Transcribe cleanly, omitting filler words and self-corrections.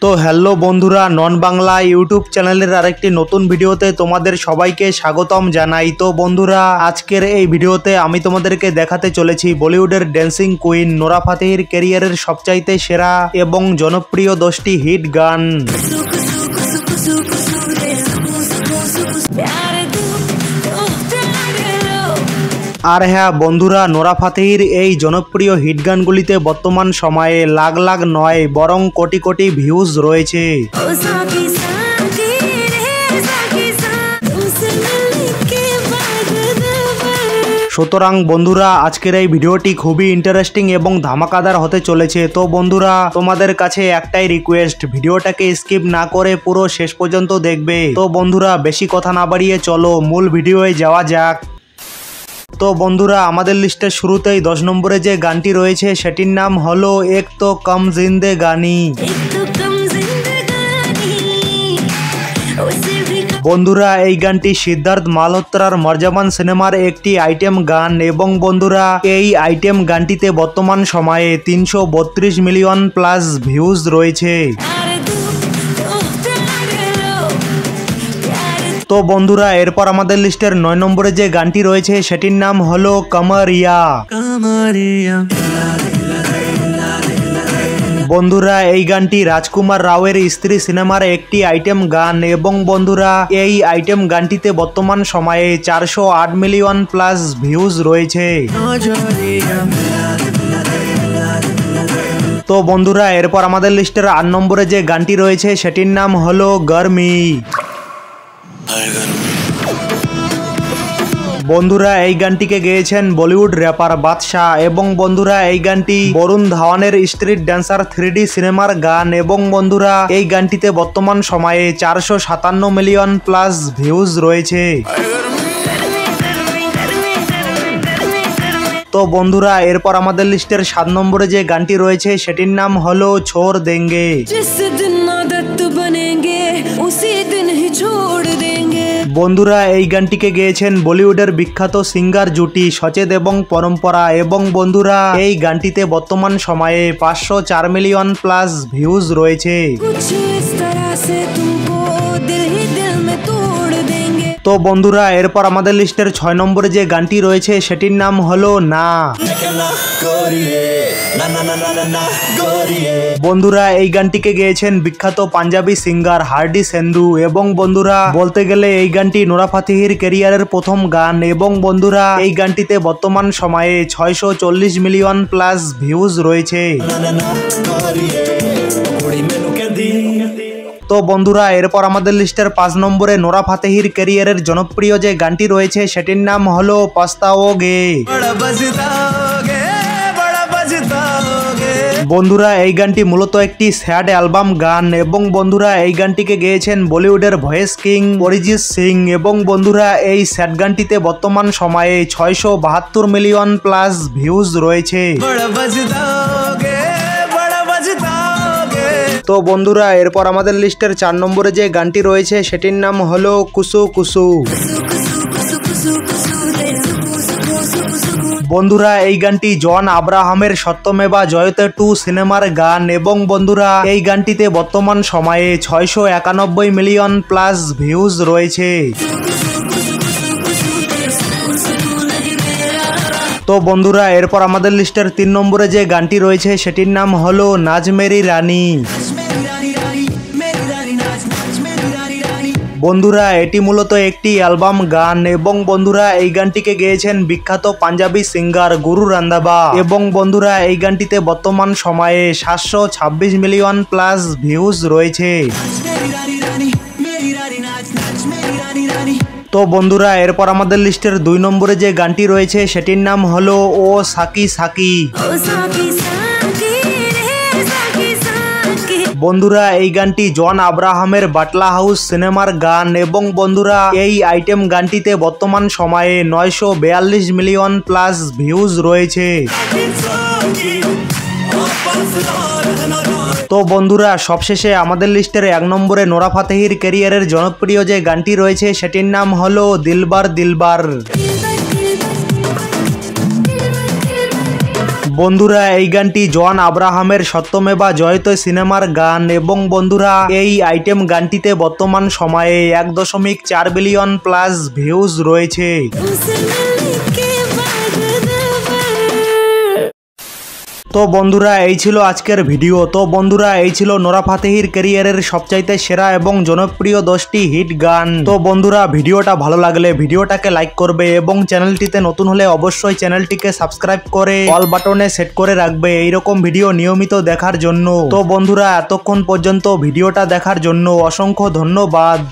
তো হ্যালো বন্ধুরা, নন বাংলা ইউটিউব চ্যানেলের আরেকটি নতুন ভিডিওতে তোমাদের সবাইকে স্বাগতম জানাই। তো বন্ধুরা, আজকের এই ভিডিওতে আমি তোমাদেরকে দেখাতে চলেছি বলিউডের ড্যান্সিং কুইন নোরা ফাতেহির ক্যারিয়ারের সবচাইতে সেরা এবং জনপ্রিয় 10টি হিট গান। আর হ্যাঁ বন্ধুরা, নোরা ফাতেহির এই জনপ্রিয় হিট গানগুলিতে বর্তমান সময়ে লাখ লাখ নয় বরং কোটি কোটি ভিউজ রয়েছে। সুতরাং বন্ধুরা, আজকের এই ভিডিওটি খুবই ইন্টারেস্টিং এবং ধামাকাদার হতে চলেছে। তো বন্ধুরা, তোমাদের কাছে একটাই রিকোয়েস্ট, ভিডিওটাকে স্কিপ না করে পুরো শেষ পর্যন্ত দেখবে। তো বন্ধুরা, বেশি কথা না বাড়িয়ে চলো মূল ভিডিওয়ে যাওয়া যাক। তো বন্ধুরা, আমাদের লিস্টের শুরুতেই 10 নম্বরে যে গানটি রয়েছে সেটির নাম হলো এক তো কম জিন্দেগানি। বন্ধুরা, এই গানটি সিদ্ধার্থ মালহোত্রার মরজাবান সিনেমার একটি আইটেম গান এবং বন্ধুরা, এই আইটেম গানটিতে বর্তমান সময়ে 332 মিলিয়ন প্লাস ভিউজ রয়েছে। তো বন্ধুরা, এরপর আমাদের লিস্টের 9 নম্বরে যে গানটি রয়েছে সেটির নাম হলো কামারিয়া। বন্ধুরা, এই গানটি রাজকুমার রাওয়ের স্ত্রী সিনেমার একটি আইটেম গান এবং বন্ধুরা, এই আইটেম গানটিতে বর্তমান সময়ে 408 মিলিয়ন প্লাস ভিউজ রয়েছে। তো বন্ধুরা, এরপর আমাদের লিস্টের 8 নম্বরে যে গানটি রয়েছে সেটির নাম হলো গরমি। বন্ধুরা, এই গানটিকে গেয়েছেন বলিউড র্যাপার বাদশাহ এবং বন্ধুরা, এই গানটি বরুণ ধাওয়ানের স্ট্রিট ড্যান্সার 3D সিনেমার গান এবং বন্ধুরা, এই গানটিতে বর্তমান সময়ে 457 মিলিয়ন প্লাস ভিউজ রয়েছে। তো বন্ধুরা, এরপর আমাদের লিস্টের 7 নম্বরে যে গানটি রয়েছে সেটির নাম হলো ছোড় দেঙ্গে। বন্ধুরা, এই গানটিকে গেয়েছেন বলিউডের বিখ্যাত সিঙ্গার জুটি সচেত এবং পরম্পরা এবং বন্ধুরা, এই গানটিতে বর্তমান সময়ে 504 মিলিয়ন প্লাস ভিউজ রয়েছে। তো বন্ধুরা, এরপর আমাদের লিস্টের 6 নম্বরে যে গানটি রয়েছে সেটির নাম হলো না। বন্ধুরা, এই গানটিকে গেয়েছেন বিখ্যাত পাঞ্জাবি সিঙ্গার হার্ডি সেন্ধু এবং বন্ধুরা, বলতে গেলে এই গানটি নোরা ফাতেহির ক্যারিয়ারের প্রথম গান এবং বন্ধুরা, এই গানটিতে বর্তমান সময়ে 640 মিলিয়ন প্লাস ভিউজ রয়েছে। তো বন্ধুরা, এরপর আমাদের লিস্টের 5 নম্বরে নোরা ফাতেহির ক্যারিয়ারের জনপ্রিয় যে গানটি রয়েছে সেটির নাম হলো পস্তাওগে। বন্ধুরা, এই গানটি মূলত একটি স্যাড অ্যালবাম গান এবং বন্ধুরা, এই গানটিকে গেয়েছেন বলিউডের ভয়েস কিং অরিজিৎ সিং এবং বন্ধুরা, এই স্যাড গানটিতে বর্তমান সময়ে 672 মিলিয়ন প্লাস ভিউজ রয়েছে। তো বন্ধুরা, এরপর আমাদের লিস্টের 4 নম্বরে যে গানটি রয়েছে সেটির নাম হলো কুসু কুসু। বন্ধুরা, এই গানটি জন আব্রাহামের সত্যমেবা জয়তে 2 সিনেমার গান এবং বন্ধুরা, এই গানটিতে বর্তমান সময়ে 691 মিলিয়ন প্লাস ভিউজ রয়েছে। তো বন্ধুরা, এরপর আমাদের লিস্টের 3 নম্বরে যে গানটি রয়েছে সেটির নাম হলো নাজ মেরি রানী। বন্ধুরা, এটি মূলত একটি অ্যালবাম গান এবং বন্ধুরা, এই গানটিকে গেয়েছেন বিখ্যাত পাঞ্জাবি সিঙ্গার গুরু রান্ধাবা এবং বন্ধুরা, এই গানটিতে বর্তমান সময়ে 726 মিলিয়ন প্লাস ভিউজ রয়েছে। তো বন্ধুরা, এরপর আমাদের লিস্টের 2 নম্বরে যে গানটি রয়েছে সেটির নাম হলো ও সাকি সাকি। বন্ধুরা, এই গানটি জন আব্রাহামের বাটলা হাউস সিনেমার গান এবং বন্ধুরা, এই আইটেম গানটিতে বর্তমান সময়ে 942 মিলিয়ন প্লাস ভিউজ রয়েছে। তো বন্ধুরা, সবশেষে আমাদের লিস্টের 1 নম্বরে নোরা ফাতেহির ক্যারিয়ারের জনপ্রিয় যে গানটি রয়েছে সেটির নাম হলো দিলবার দিলবার। বন্ধুরা এই গানটি জন আব্রাহামের সত্যমেবা জয়তে সিনেমার গান এবং বন্ধুরা এই আইটেম গানটিতে বর্তমান সময়ে 1.4 বিলিয়ন প্লাস ভিউজ রয়েছে। তো বন্ধুরা এই ছিল আজকের ভিডিও। তো বন্ধুরা এই ছিল নোরা ফাতেহির ক্যারিয়ারের সবচাইতে সেরা এবং জনপ্রিয় 10টি হিট গান। তো বন্ধুরা ভিডিওটা ভালো লাগলে ভিডিওটাকে লাইক করবে এবং চ্যানেলটিতে নতুন হলে অবশ্যই চ্যানেলটিকে সাবস্ক্রাইব করে অল বাটনে সেট করে রাখবে এইরকম ভিডিও নিয়মিত দেখার জন্য। তো বন্ধুরা এতক্ষণ পর্যন্ত ভিডিওটা দেখার জন্য অসংখ্য ধন্যবাদ।